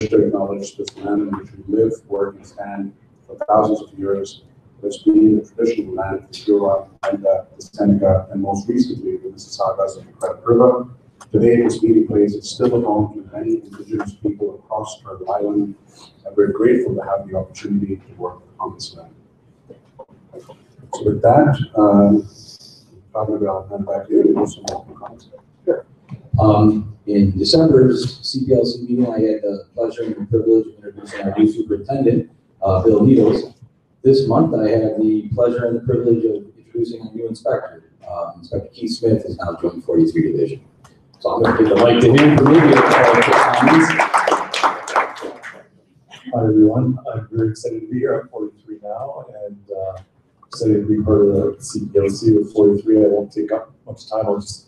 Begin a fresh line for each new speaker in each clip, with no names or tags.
to acknowledge this land in which we live, work, and stand for thousands of years. It's been the traditional land for Huron, and the Seneca, and most recently the Mississaugas of the Credit River. Today, this meeting place is still a home to many Indigenous people across Turtle Island, and we're grateful to have the opportunity to work on this land. So with that, probably I'll hand back to you to do some more comments.
Sure. In December's CPLC meeting, I had the pleasure and the privilege of introducing our new superintendent, Bill Needles. This month, I have the pleasure and the privilege of introducing our new inspector. Inspector Keith Smith has now joined 43 Division. So I'm going to give the mic to him for maybe a couple of comments.
Hi everyone, I'm very excited to be here. I'm 43 now, and excited to be part of the CPLC with 43. I won't take up much time. I'll just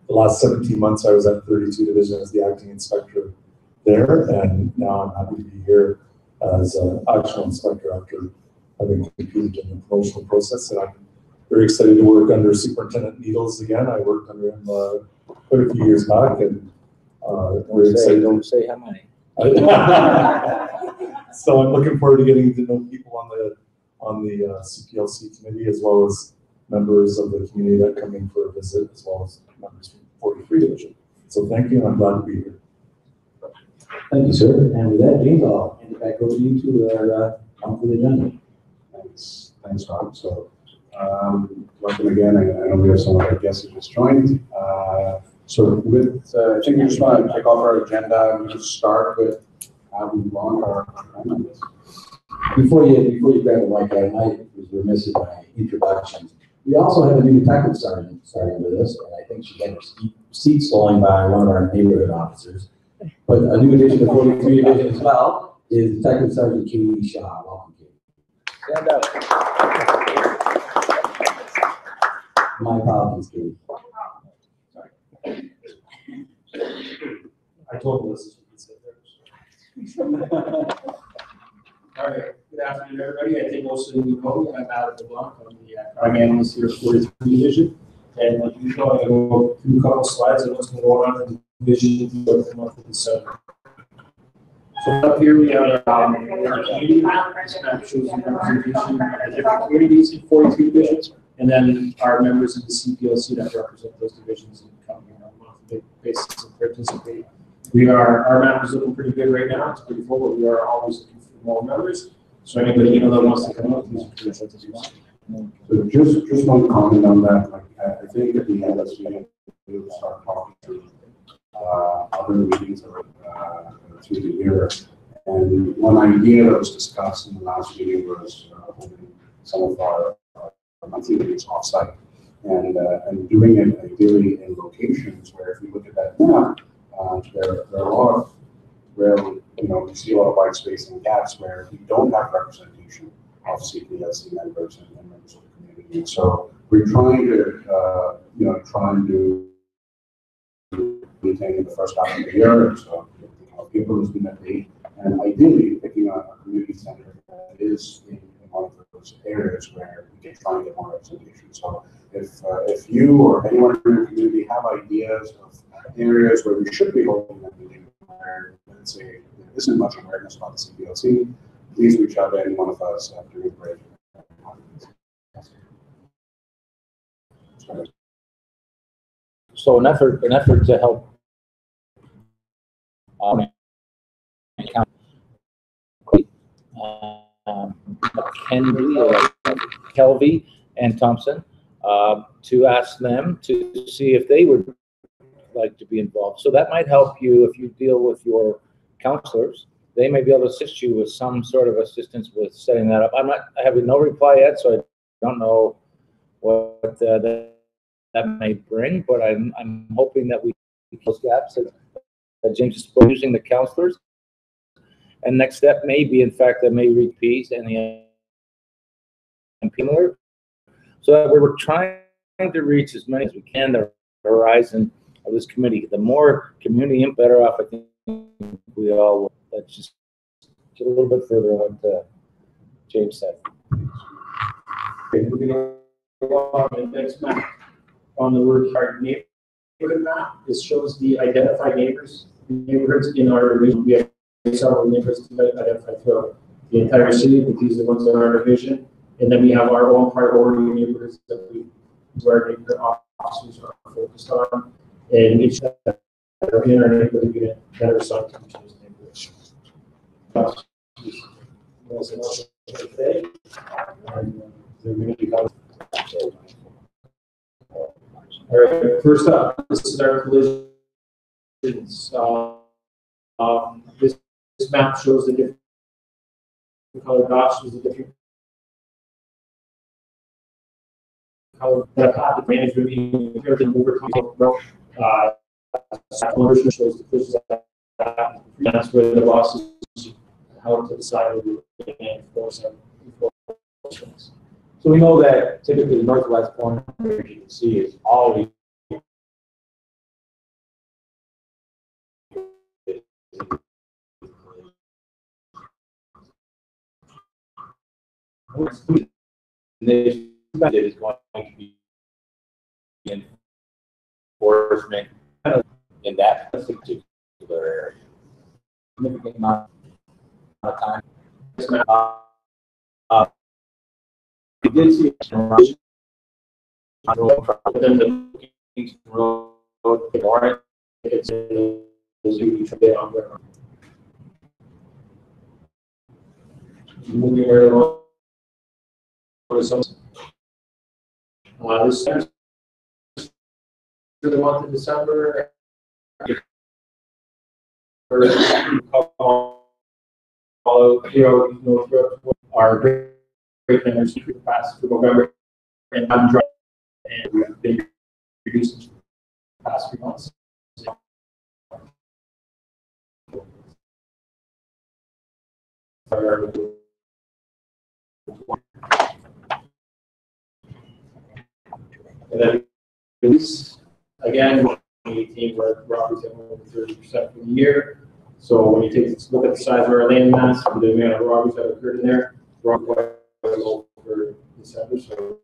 the last 17 months I was at 32 Division as the acting inspector there, and now I'm happy to be here as an actual inspector after having completed in the promotional process. And I'm very excited to work under Superintendent Needles again. I worked under him quite a few years back, and we're excited.
Don't say how many.
So I'm looking forward to getting to know people on the CPLC committee, as well as members of the community that come in for a visit, as well as members from 43 Division. So thank you, and I'm glad to be here.
Thank you, sir. And with that, James, I'll hand it back over to you to our monthly agenda.
Thanks, Rob. So, welcome again. I know we have some of our guests who just joined. So, with I think we just want to kick off our agenda. We just start with how we launch our members.
Before you grab the mic, I was remiss in my introduction. We also have a new detective sergeant starting with us, and I think she had her seat stolen by one of our neighborhood officers. But a new addition to 43 Division as well is Detective Sergeant Katie Shaw. Welcome, Katie.
Stand up.
My apologies, Katie.
I told Liz you could sit there.
All right, good afternoon, everybody. I think most of you know I'm Adam LeBlanc. I'm the crime analyst here at 43 Division. And like usual, I'm going to go through a couple of slides of what's going to go on in the division throughout the month of December. So up here we have our community map. This map shows the representation of the different communities in 43 divisions, and then our members of the CPLC that represent those divisions and come here on a monthly basis and participate. Our map is looking pretty good right now. It's pretty full, but we are always looking for more members. So anybody that wants to come up, please encourage them to do so.
So just one comment on that. Like, I think at the end of this meeting, we will start talking to other meetings through the year. And one idea that was discussed in the last meeting was holding some of our monthly meetings offsite and doing it ideally in locations where, if you look at that map, there are a lot of where we see a lot of white space and gaps where we don't have representation of CPLC members and members of the community. And so we're trying to maintain the first half of the year. And so April has been a date, and ideally picking a community center that is in one of those areas where we can try and get more representation. So if you or anyone in your community have ideas of areas where we should be holding that meeting, where let's say there isn't much awareness about the CPLC, please reach out to any one of us during the break.
So an effort to help Kelvy and Thompson to ask them to see if they would like to be involved. So that might help you if you deal with your counselors. They may be able to assist you with some sort of assistance with setting that up. I have no reply yet, so I don't know what that may bring, but I'm hoping that we close gaps that James is using the counselors. And next step may be, in fact, that may reach peace and the MP, so that we're trying to reach as many as we can the horizon of this committee. The more community, the better off I think we all will. Let's just get a little bit further on what James said.
Okay, we're going to go on to the next map. On the word card neighborhood map, this shows the identified neighbors neighborhoods in our region. We have several neighborhoods identified throughout the entire city, but these are the ones that are in our division. And then we have our own priority neighborhoods that where neighborhood officers are focused on. And each that are in our neighborhood unit that are assigned to each of those neighborhoods. All right, first up, this is our collisions. This map shows the different color dots, shows the different color that the management meeting compared to overcome conversion shows the pushes that's where the bosses help to decide whether they enforce them.
So we know that typically the northwest corner, as you can see, is always this is going to be enforcement in that particular area. Significant amount of time. We did see within the road warrant. It's in the moving right along. This for the month of December. Our great members passed for November and I'm driving and we have been reducing the past few months. And then release again, 2018, we're roughly over 30% for the year. So when you take a look at the size of our land mass, the amount of robberies that occurred in there, we're on quite low for December. So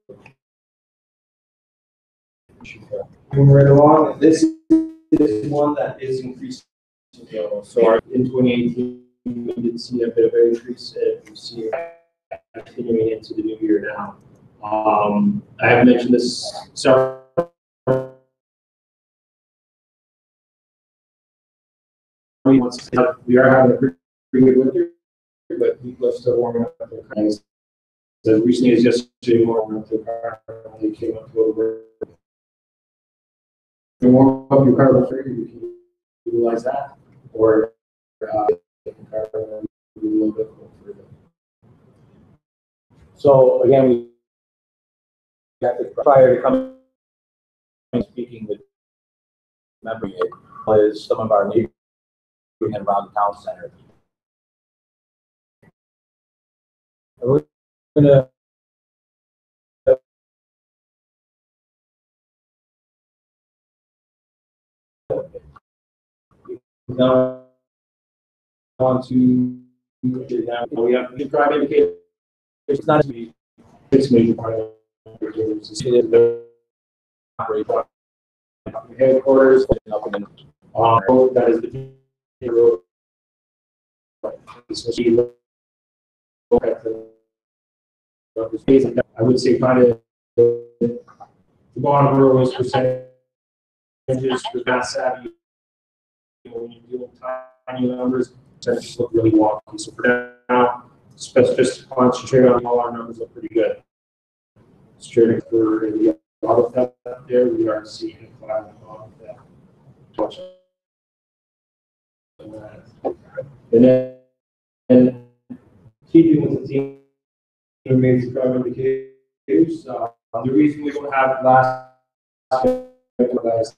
moving right along, this is one that is increasing. So in 2018, we did see a bit of an increase, and we see it continuing into the new year now. I have mentioned this several. We are having a pretty good winter, but people are still warming up their cars. As recently as yesterday, warming up their car, they came up to go to work. You warm up your car before you can utilize that, or the car a little bit further. So again, we have to prior to coming speaking with memory is some of our neighbors and around the town center. And we're gonna now want to we have to try to indicate it's not to be 6 major private headquarters that is the road. I would say kind of the bottom row is percentages for mass savvy. When you deal with tiny numbers, percentages look really wonky. So for now, just concentrate on all our numbers look pretty good. Straight for the auto theft there, we are seeing a cloud of auto theft. And then keeping with the team remains crime indicators. The reason we don't have last guys,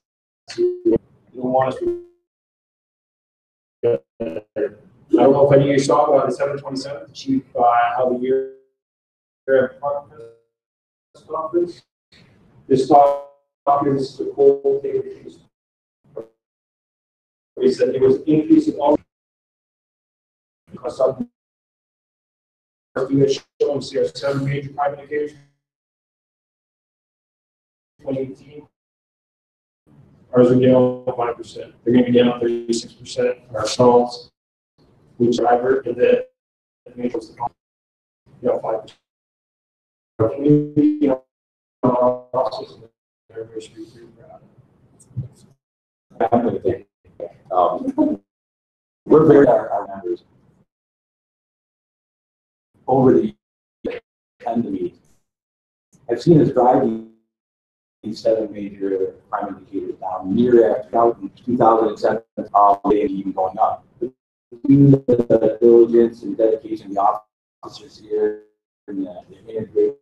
you don't want us to. I don't know if any of you saw the 7/27 achieved how the year conference. This conference the whole thing is that it was increasing all some units showing CR7 major crime indicators. 2018
Ours are down 5%. They're going to be down 36% for ourselves, which driver to the matrix, 5%. Our community, process, they're very proud.
We're very our members over the tend to meet. I've seen us drive these 7 major crime indicators down year after year. In 2007, they even going up. The diligence and dedication of the officers here and the integrated.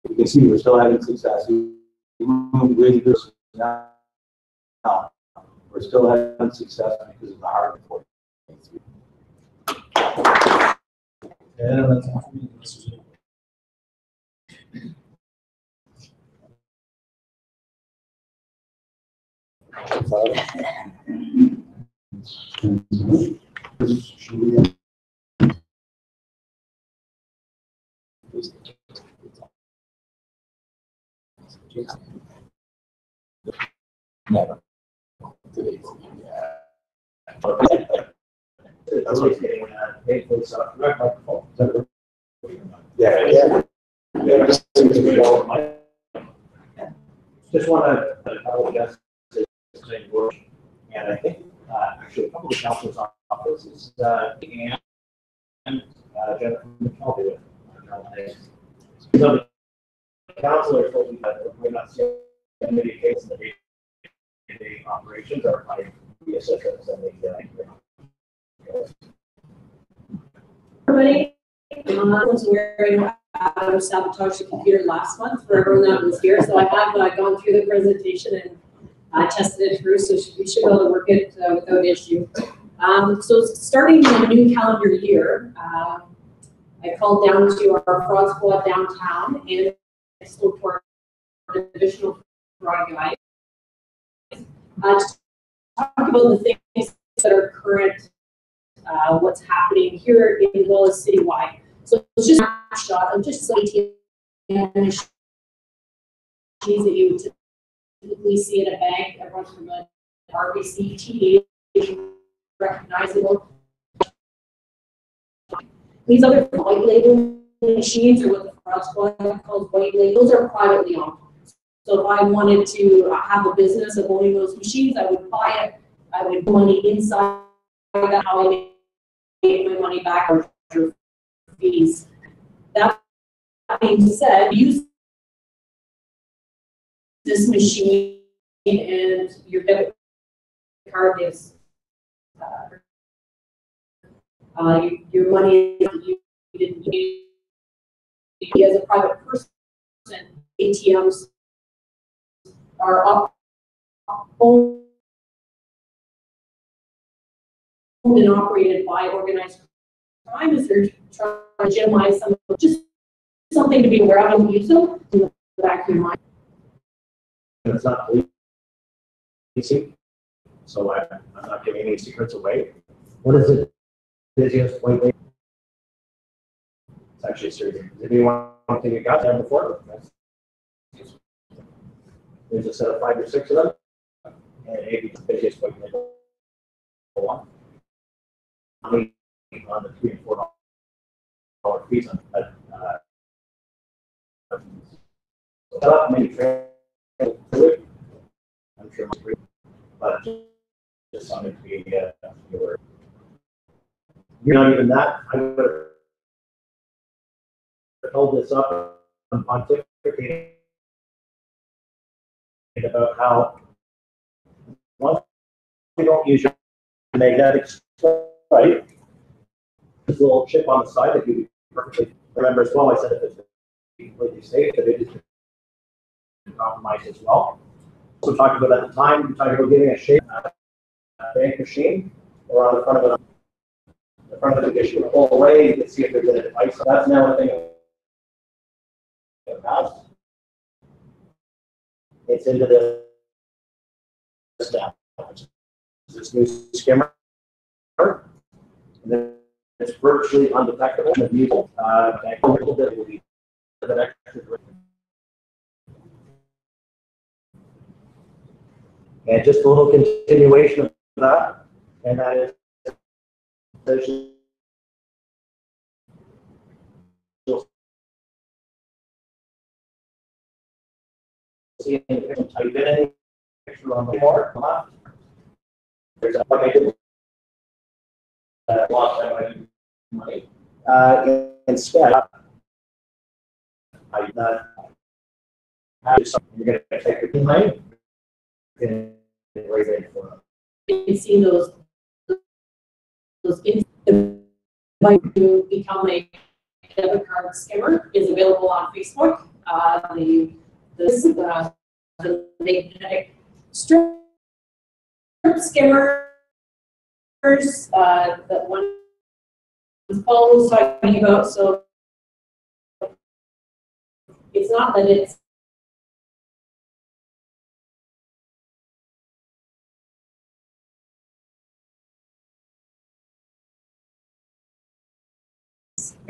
You can see we're still having success. Really good now. We're still having success because of the hard work.
Yeah, that's all for me.
Never.
Yeah. Just want to apologize to saying work, and I think actually a couple of councilors' offices and Jennifer McKelvey with. So the councilors told me that we're not seeing many cases in the day-to-day operations are by the assistants and
Everybody, I was wearing sabotage the computer last month for everyone that was here, so I have gone through the presentation and tested it through, so we should be able to work it without issue. So starting in the new calendar year, I called down to our fraud squad downtown and I spoke to our divisional fraud guys to talk about the things that are current, what's happening here as well as citywide. So it's just a snapshot of just ATM machines that you would typically see at a bank. Everyone's familiar with RBC, TD, recognizable. These other white label machines are what the fraud squad calls white label. Those are privately owned. So if I wanted to have a business of owning those machines, I would buy it. I would put money inside that, how I make my money back or fees. That being said, use this machine and your debit card is your money you didn't use as a private person. ATMs are owned and operated by organized crime. Is they're trying to legitimize some, just something to be aware of and use them in the back of your mind.
It's not policing, so I'm not giving any secrets away. What is it? Busiest white label? It's actually serious. If you want something you got there before, there's a set of 5 or 6 of them, and maybe the busiest white label one. On the $3 and $4 fees on that. Maybe I'm sure it's free, but just something to be aware. You're not even that. I would have held this up and pontificating about how once you don't use your magnetic stripe, this little chip on the side that you perfectly remember as well. I said if it's completely safe, that it is compromised as well. So talking about at the time, we talking about getting a shape bank machine or on the front of it. The front of the condition the whole way, you can see if there's a device. So that's now a thing of the past. It's into this now. This new skimmer. And then it's virtually undetectable. A little bit will be the extra.
And just a little continuation of that, and that is there's see any picture, type in any picture on the board left. There's a lost money. Instead, you're going to take your money and raise it for
You can see those invite to become a debit card scammer is available on Facebook. The magnetic strip skimmers that one Paul was talking about. So it's not that it's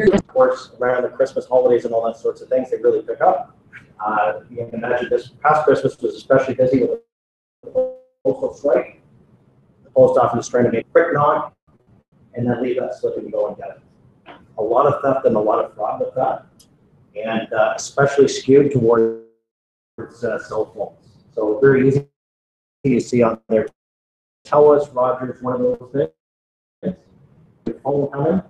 of course, around the Christmas holidays and all that sorts of things, they really pick up. You can imagine this past Christmas was especially busy with the postal strike. The post office is trying to make a quick knock and then leave that slip and go and get it. A lot of theft and a lot of fraud with that, and especially skewed towards cell phones. So very easy to see on there. Tell us, Roger, is one of those things. Your phone coming.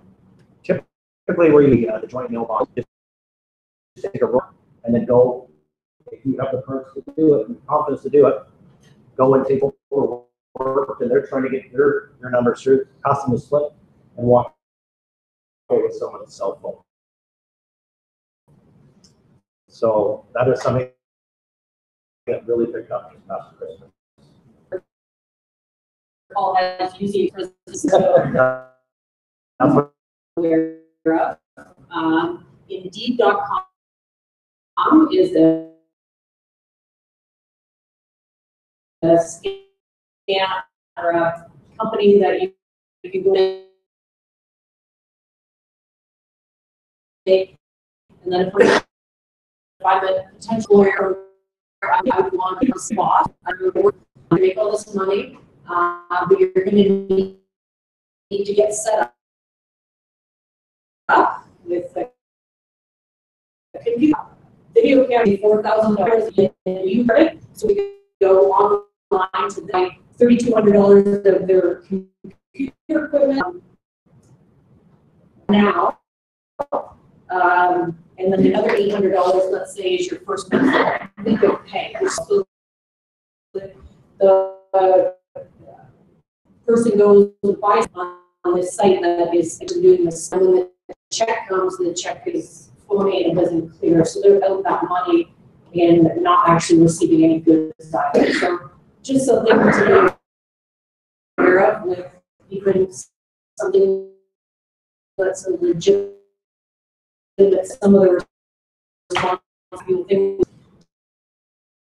Typically, where you the joint mailbox, just take a roll and then go. If you have the courage to do it and the confidence to do it, go and take over work, and they're trying to get your numbers through, pass them a slip, and walk away with someone's cell phone. So that is something that really picked up this past Christmas.
Paul has using for the
That's what
Indeed.com is a scam or a company that you can go in and then if I'm a potential lawyer, I would want a spot. I would make all this money, but you're going to need to get set up with a computer. Video camera, $4,000, and you heard it. So we could go online to buy $3,200 of their computer equipment now. And then another $800, let's say, is your first month. We don't pay. So the person goes and buys on this site that is doing this, and when the check comes, the check is phony and doesn't clear. So they're out that money and not actually receiving any goods either. So just something to be aware of with even something that's a legit. That some of the responsible things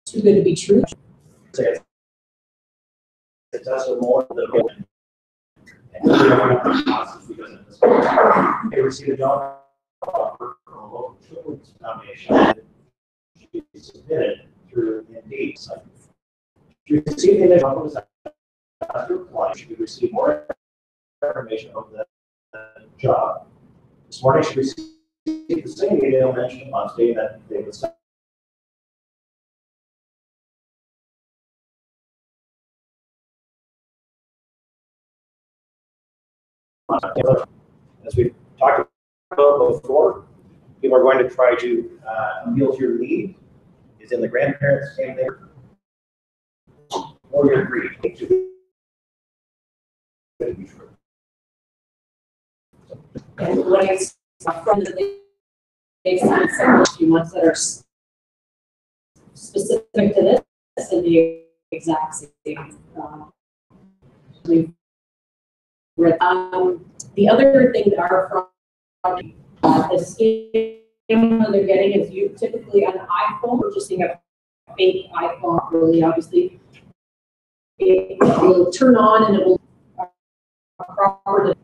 too good to be true.
it does more than and really don't have the process because they receive a job offer from a local children's foundation that she submitted through Indeed. So if you receive the initial offer, after applying, she could receive more information about the job. This morning she received the same email mentioned on stating that they would send as we've talked about before, people are going to try to appeal to your need. Is in the grandparents' same thing, or your grief.
And what I from the they've sent several few months that are specific to this and the exact same. The other thing that are from the scam they're getting is you typically on an iPhone, purchasing a fake iPhone, really obviously, it will turn on and it will properly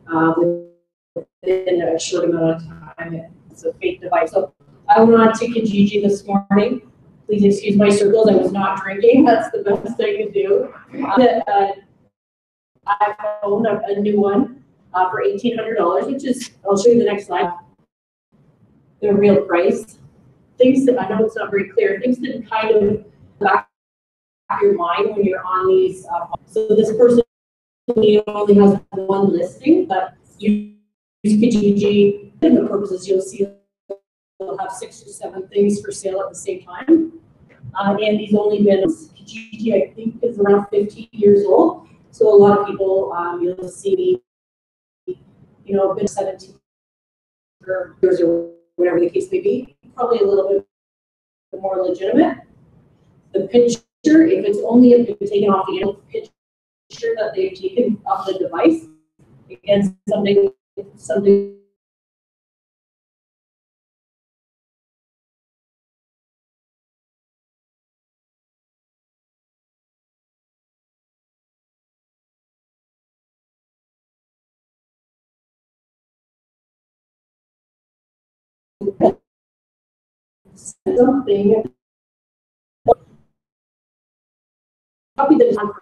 within a short amount of time. It's a fake device. So I went on to Kijiji this morning. please excuse my circles, I was not drinking, that's the best I could do. iPhone, a new one, for $1,800, which is, I'll show you the next slide. The real price. Things that, I know it's not very clear, things that kind of back your mind when you're on these. So this person only has one listing, but you use Kijiji, and the purposes you'll see they'll have 6 or 7 things for sale at the same time. And these only been, Kijiji I think is around 15 years old. So a lot of people, you'll see, you know, been 17 years or whatever the case may be, probably a little bit more legitimate. The picture, if it's only been taken off the picture that they've taken off the device, again, something something probably the time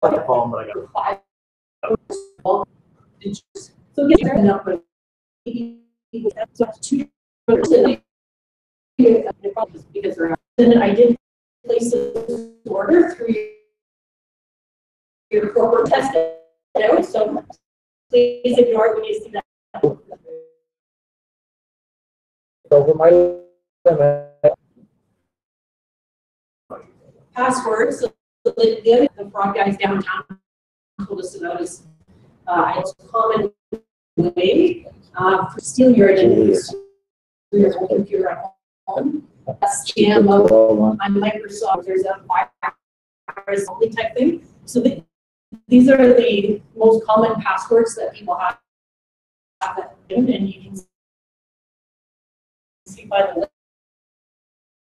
Like a phone, but I got
5 so get enough but so 2 because then I did place an order through your corporate test out, so please ignore it when you see that.
Over my limit.
Password, so the fraud guys downtown told us about is it's a common way to steal your identity through your own computer at home. Scam on Microsoft, there's a virus only type thing. So these are the most common passwords that people have, and you can see by the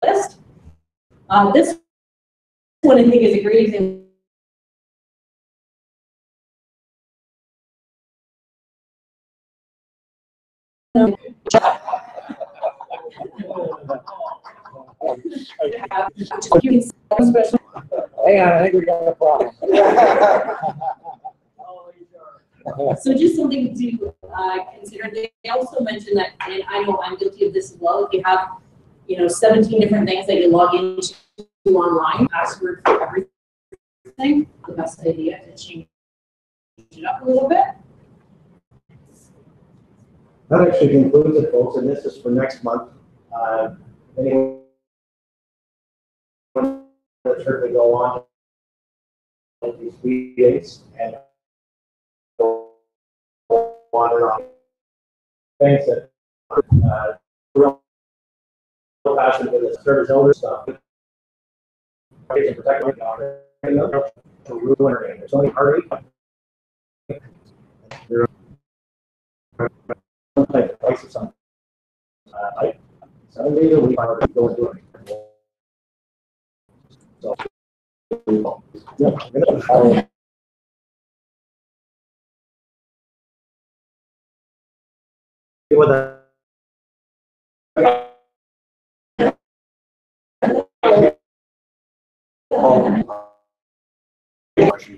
list. This one I think is a great example.
Hang on, I think we got a problem.
So just something to consider. They also mentioned that, and I know I'm guilty of this as well. If you have, 17 different things that you log into online, password for everything, the best idea to change it up a little bit.
That actually concludes it, folks, and this is for next month. Anyone that certainly go on these meetings and go on and on. Thanks that real passion for the service elder stuff. To protect my daughter, to ruin her name. There's only heartache. Type of price or something. Like 7 days a week, I would go and do it. So, yeah, with that.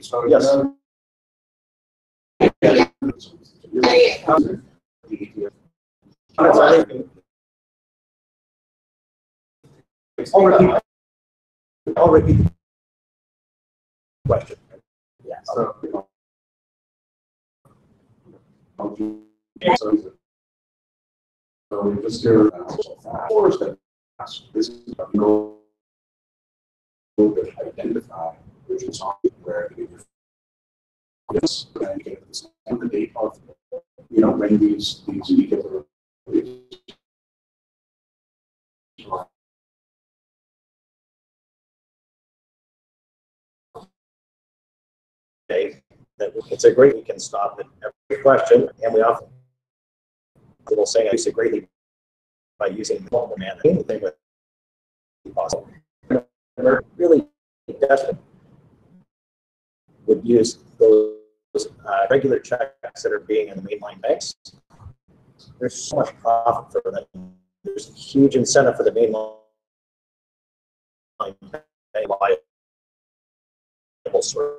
So
Yes. I'll repeat the question. Yeah.
So just here, force that this is a goal to identify which is on where you get this and get the date of when these details are
That it's a great, we can stop at every question, and we often little saying I use it greatly by using the man. Anything with possible. Really desperate would use those regular checks that are being in the mainline banks. There's so much profit for them. There's a huge incentive for the mainline liable source.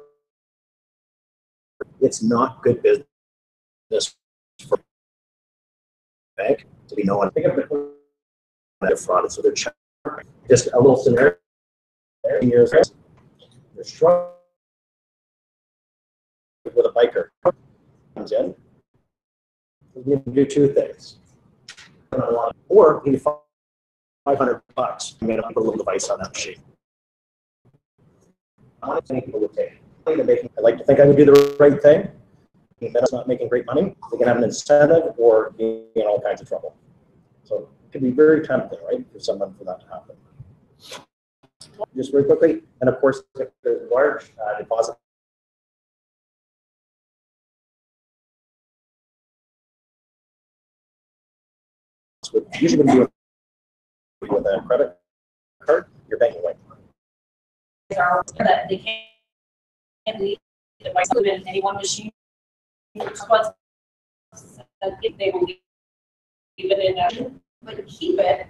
It's not good business for a bank to be known. Think of it as fraud, so they're just a little scenario. Years they're struggling with a biker comes in. You can do two things, or you can $500. I'm going to put a little device on that machine. How many people would take? I like to think I would do the right thing. Even if it's not making great money, they can have an incentive or be in all kinds of trouble. So it can be very tempting, right, for someone for that to happen. Just very quickly, and of course, if there's large deposit. Usually when you do with a credit card, you're banking away.
That they can't leave the device in any one machine. But if they will leave it in, but keep it.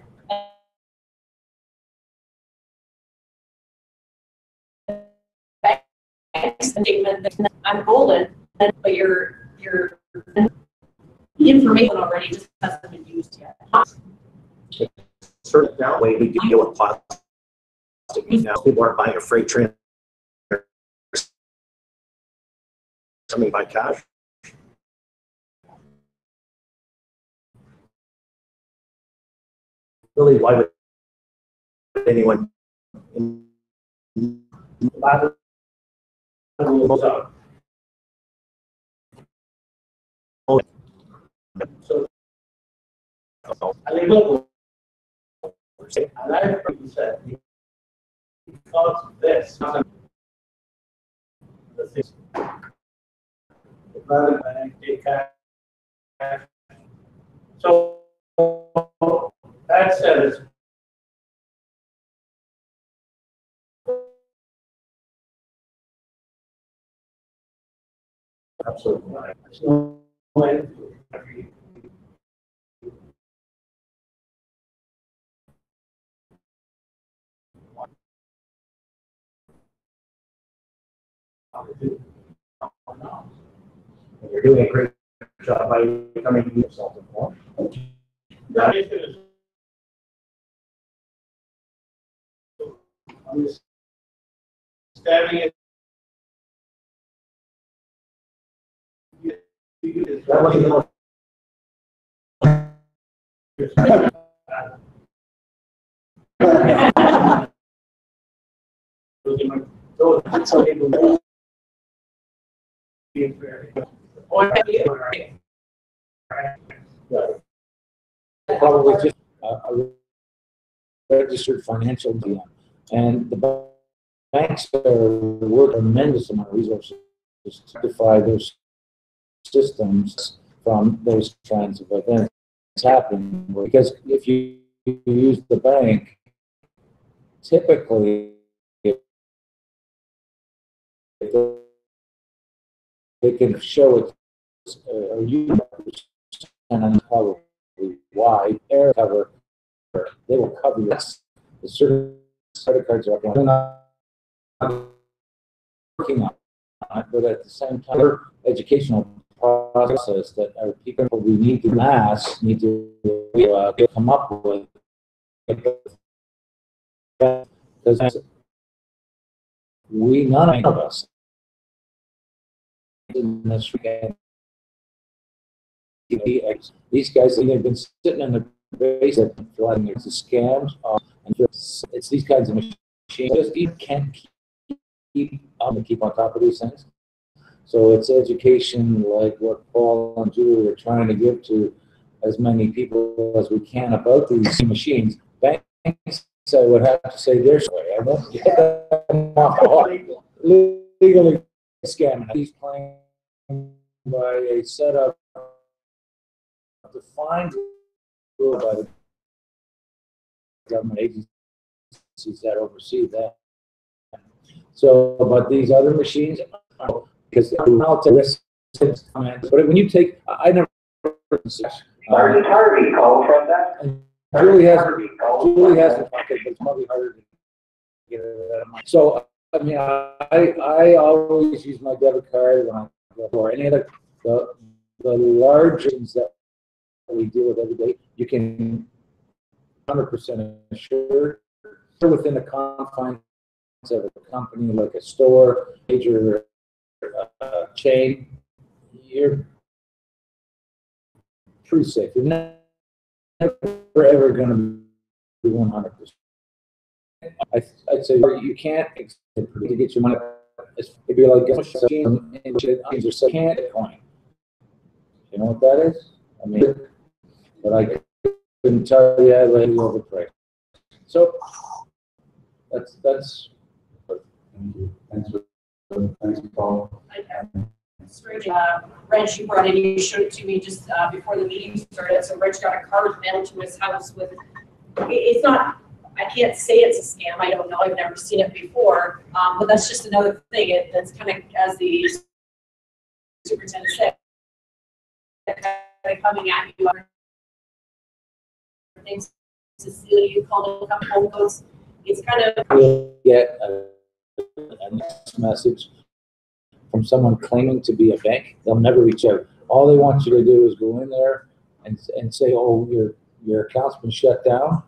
Statement that I'm golden, but your information already just hasn't been used yet.
Certain that way we deal with plastic. Now people aren't buying a freight train. Coming by cash. Really, why would anyone so I think look, I like what you said because of this. The things, the private bank, take cash. So that said, it's absolutely right. There's no way to do it. You're doing a great job by becoming self-informed. That is understanding it. That was so that's how people know.
Probably just a registered financial deal. And the banks are working a tremendous amount of resources to certify those systems from those kinds of events happening. Because if you use the bank, typically they can show it, or you and probably why air cover, they will cover you. The certain credit cards are going, they're not working on it, but at the same time, their educational process that our people we need to need to come up with, because none of us in this weekend. These guys have been sitting in the basement flooding it's scams, and it's these kinds of machines. Just you can't keep on top of these things. So it's education like what Paul and Julie are trying to give to as many people as we can about these machines. Banks, I would have to say their way. I don't get them off legally scamming. He's playing by a set of defined rule by the government agencies that oversee that. So, but these other machines, because I'll take risks, but when you take, I never.
Sergeant Harvey called from that.
Julie has it, but it's probably harder get it out of my. So, I mean, I always use my debit card when I go for any of the large things that we deal with every day. You can 100% assure within the confines of a company like a store, major chain, you're pretty safe. You're never ever going to be 100%. I'd say you can't to get your money. It'd be like a can't coin. You know what that is? I mean, but I couldn't tell you that overpriced. So that's.
Thank you. Thanks, Paul.
Reg, you brought in, you showed it to me just before the meeting started. So Reg got a card mailed to his house with, it's not, I can't say it's a scam. I don't know. I've never seen it before. But that's just another thing. That's kind of, as the superintendent said, coming at you. Things to steal you, call them home codes. It's kind of.
We'll get a message from someone claiming to be a bank. They'll never reach out. All they want you to do is go in there and say, "Oh, your account's been shut down,"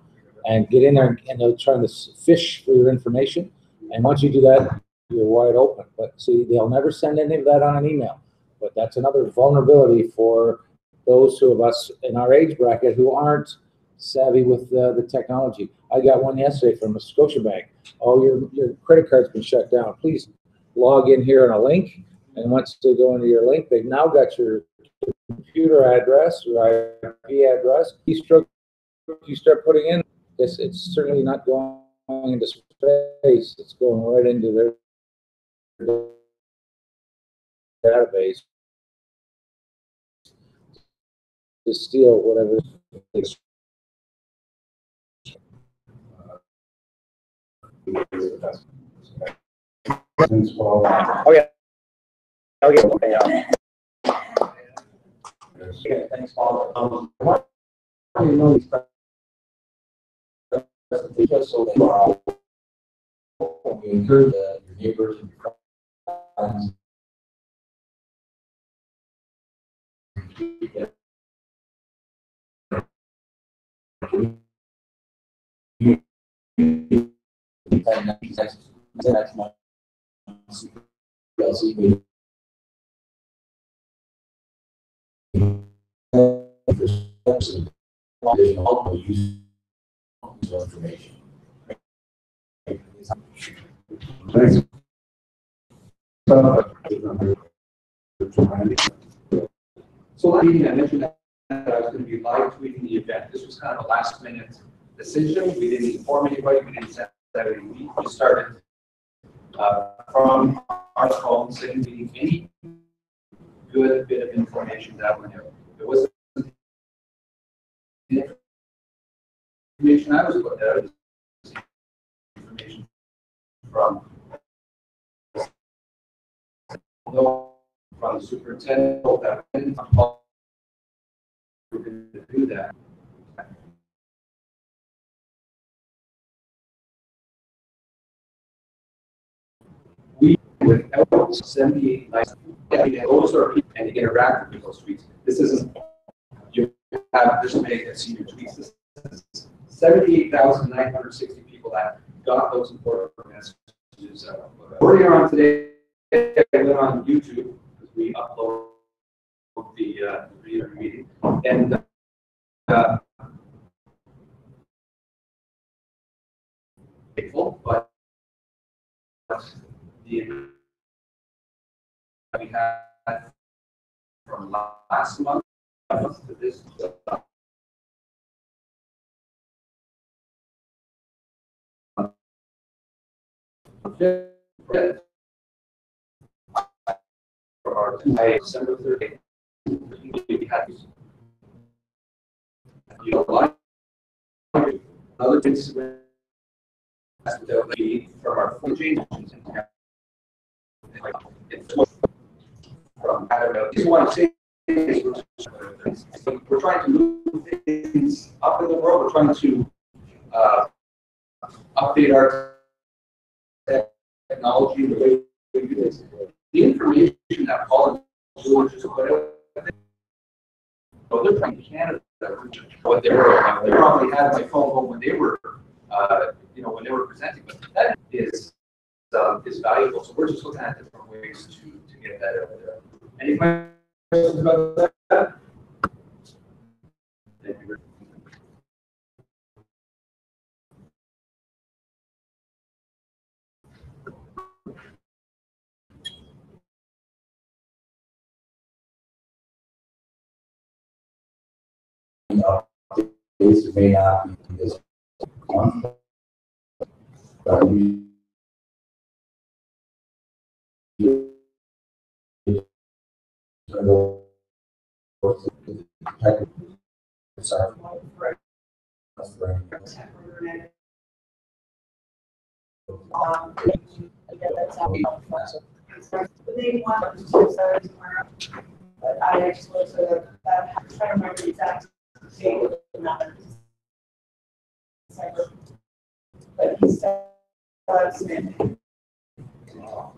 and get in there and they're trying to fish for your information. And once you do that, you're wide open. But see, they'll never send any of that on an email. But that's another vulnerability for those of us in our age bracket who aren't savvy with the technology. I got one yesterday from a Scotiabank. Oh, your credit card's been shut down. Please log in here on a link. And once they go into your link, they've now got your computer address, your IP address. You start putting in this, it's certainly not going into space. It's going right into their database to steal whatever it's.
Thanks, Paul.
Oh, yeah. Okay, yeah. Okay, thanks, Paul. What do you know these presentations so far?
We encourage your neighbors and your friends. That's my CPLC meeting. Information.
Thanks.
So last meeting, I mentioned that I was going to be live tweeting the event. This was kind of a last minute decision. We didn't inform anybody. We didn't send out any. We just started from our phone sending any good bit of information that went out. It wasn't the information I was looking at. It was information from the superintendent that we're going to do that. We without 78 licenses, those are people and interact with those tweets. This isn't you have just made a senior tweets. This is 78,960 people that got those important messages. Earlier on today, I went on YouTube because we upload the meeting and faithful, but the we had from last month to this. December 30th, we had other things from our phone changes from I don't know. Just want to say we're trying to move things up in the world. We're trying to update our technology, the way we do this, the information that college villages put out, they're from Canada, what they were, they probably had my phone home when they were, when they were presenting, but that is valuable. So we're just looking at different ways to get that out there. Any questions about that? Thank you.
Updates may not be this month, but we sorry.
They want to do so tomorrow, but I actually sort of trying to remember the exact date of another December. But he still has me. So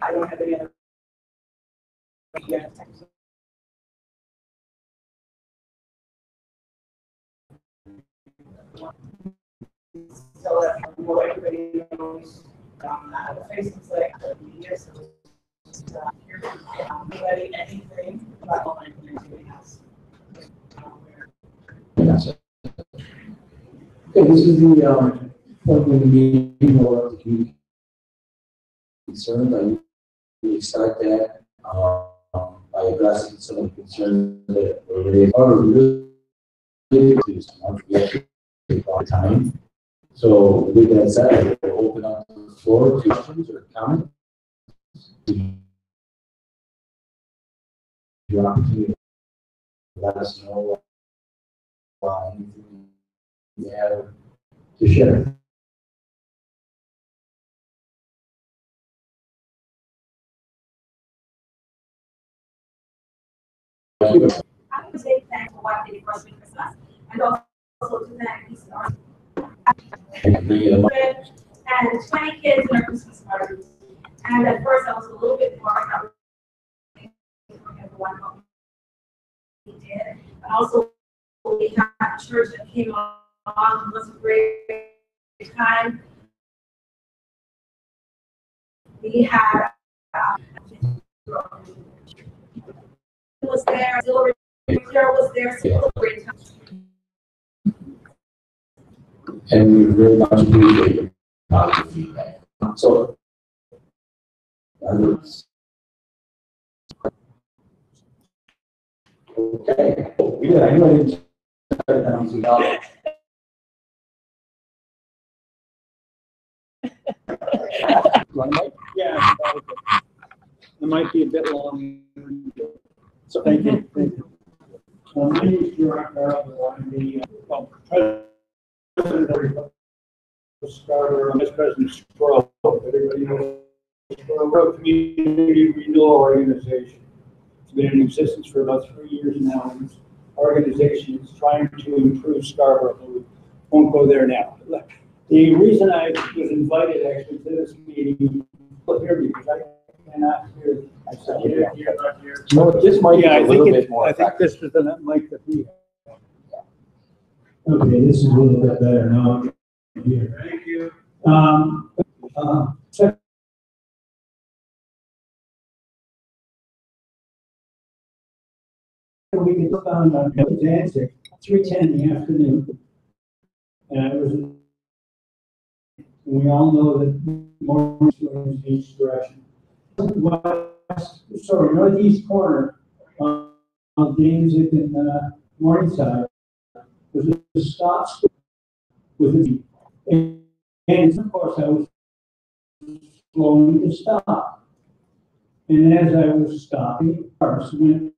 I don't have any other. So that more everybody knows the Facebook's like the media, so anybody, anything about online community has.
Okay, this is the point when we meet more of the community concerns. We start that by addressing some of the concerns that were raised. We have to take a lot of time. So with that said, we'll open up the floor to questions or comments. Your opportunity to let us know anything you have to share.
I would say thanks for what they did for us with Christmas, and also to thank these and 20 kids in our Christmas party. And at first I was a little bit more one we did. And also we had a church that came on and was a great time. We had was there, Silver was there, so it was a great time.
And we very much appreciate your positive feedback. So, okay. Yeah, I know I didn't start announcing now.
Yeah, it might be a bit long. So thank you. Thank you. My name is Gerard Barrow. I'm the president of Scarborough, Vice President Sproul. Everybody knows Scarborough Community Renewal Organization. It's been in existence for about 3 years now. And this organization is trying to improve Scarborough. We won't go there now. The reason I was invited actually to this meeting, here because I cannot hear. I said,
No, this might be a little bit more.
I think this is the mic that we have. Okay, this is a little bit better now. Here. Thank you. We can look on Danzig, 3:10 in the afternoon, and I was. We all know that more is each direction. Northeast corner on Danzig and Morningside was a stop with a and of course I was slowing to stop. And as I was stopping, cars went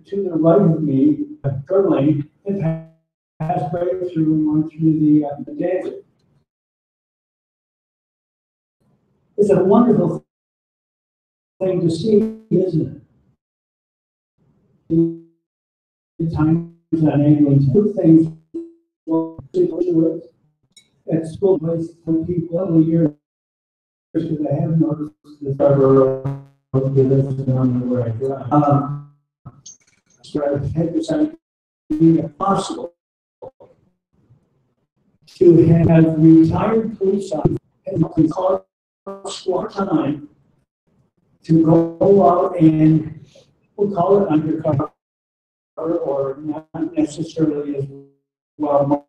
to the right of me, turn lane, and passed right through and went through the Danzig. It's a wonderful thing to see, isn't it? The times I'm able to do things, at school place for people over the years, because I have noticed this ever on the way. So I had decided to be possible to have retired police officers and call squad time to go out and we'll call it undercover or not necessarily as well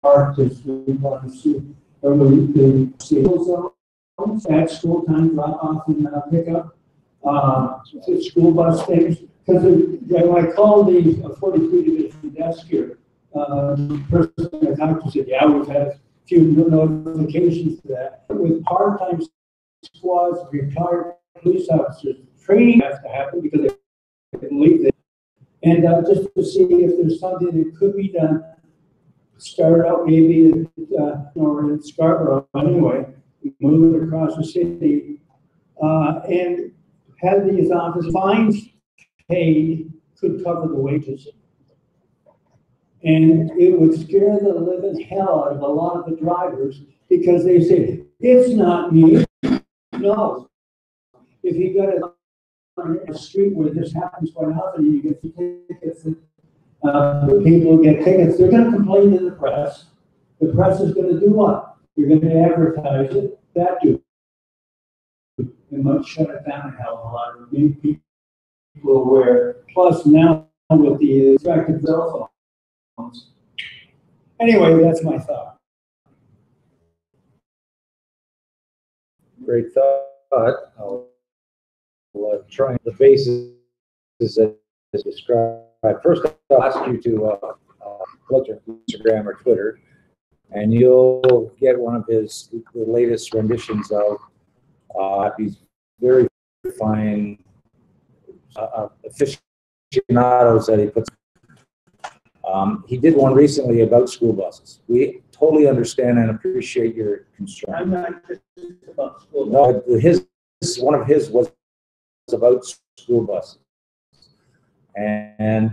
marked as we want to see the zones at school time drop off and pick up the school bus things. Because when I called the 43 Division desk here, the person I talked to said, yeah, we've had a few notifications for that. With part-time squads, retired police officers, training has to happen because they believe it. And just to see if there's something that could be done, start out maybe or in Scarborough anyway, move it across the city, and have these officers fines paid could cover the wages. And it would scare the living hell out of a lot of the drivers because they say, it's not me. No. If you got it on a street where this happens quite often, you get tickets, people get tickets, they're going to complain to the press. The press is going to do what? You're going to advertise it. That do. It might shut it down a hell of a lot of people aware. Plus now with the attractive cell phones. Anyway, that's my thought.
Great thought. I'll try the basis that is described. First, I'll ask you to look at Instagram or Twitter, and you'll get one of the latest renditions of these very fine aficionados that he puts. He did one recently about school buses. We totally understand and appreciate your concern.
I'm not just about school.
No, one of his was about school buses, and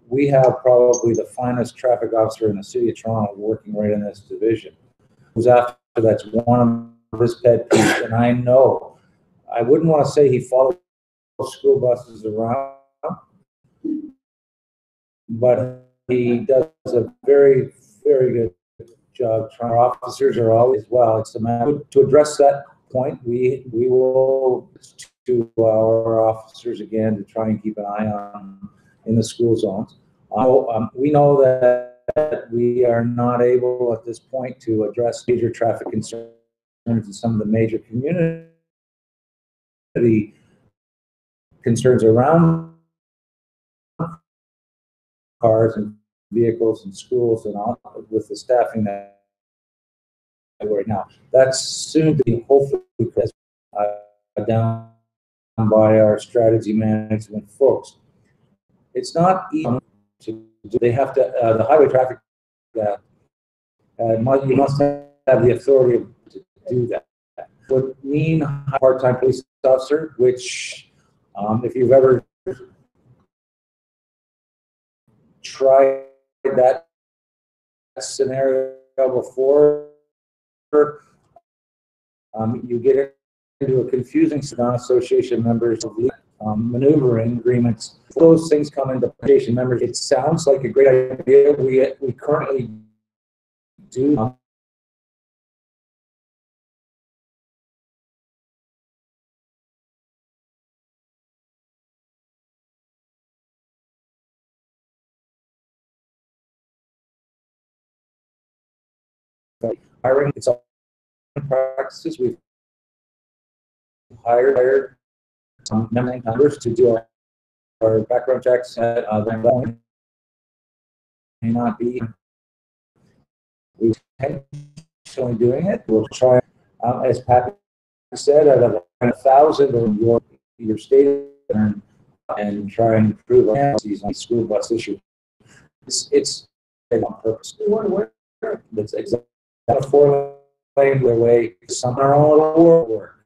we have probably the finest traffic officer in the city of Toronto working right in this division. Who's after that's one of his pet peeves, and I know I wouldn't want to say he follows school buses around, but he does a very, very good job. Our officers are always well. It's a matter to address that point. We will to our officers again to try and keep an eye on in the school zones. We know that we are not able at this point to address major traffic concerns in some of the major community concerns around cars and vehicles and schools and all with the staffing that right now. That's soon to be hopefully down by our strategy management folks. It's not easy to do. They have to, the highway traffic, you must have the authority to do that. Would mean part-time police officer, which if you've ever tried that scenario before, you get into a confusing non-association members of maneuvering agreements. Those things come into association members. It sounds like a great idea. We currently do. Hiring, it's all practices. We've hired members to do our background checks at that may not be. We're intentionally doing it. We'll try, as Pat said, out of 1,000 of your state and try and improve our on school bus issue. It's on purpose. That's exactly a 4-lane way. Some are all work,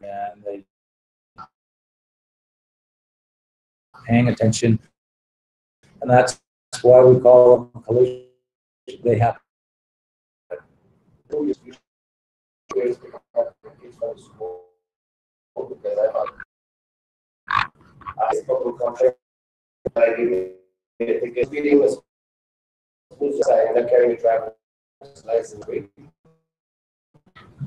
and they paying attention, and that's why we call them collision. They happen.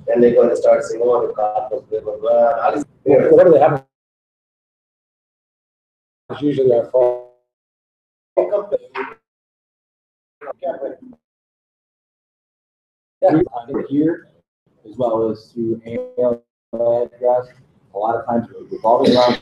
Then they're going to start saying, oh, the car was blah, blah, blah.
Whatever they happen, it's usually our fault.
Yeah, here, as well as through email address, a lot of times we're revolving around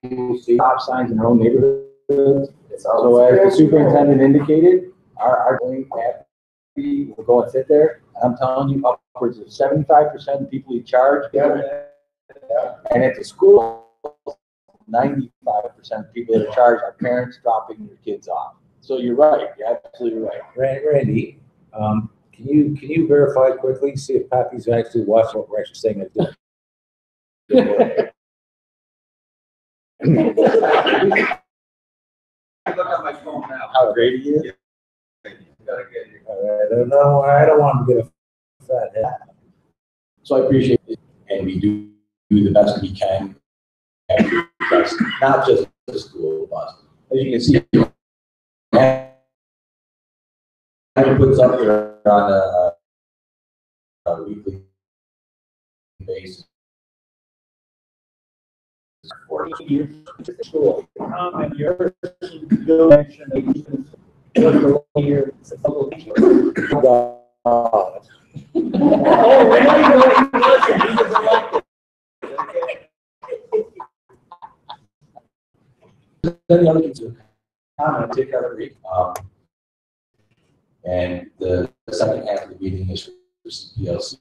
school stop signs in their own neighborhoods. So as the superintendent indicated, our going happy will go and sit there. And I'm telling you, upwards of 75% of people we charge. And at the school, 95% of people that are charged are parents dropping their kids off. So you're right. You're absolutely right.
Randy, can you verify quickly, see if Pappy's actually watching what we're actually saying?
I look at my phone now.
How great he is.
I don't want to get a fat head.
So I appreciate it, and we do the best we can. And that's not just the school bus. As you can see, and puts up there on a weekly basis.
And your Bill mentioned here.
God.
Oh, we know he wasn't. He was elected.
Then the other thing to comment, take our break. And the second half of the meeting is for CPLC.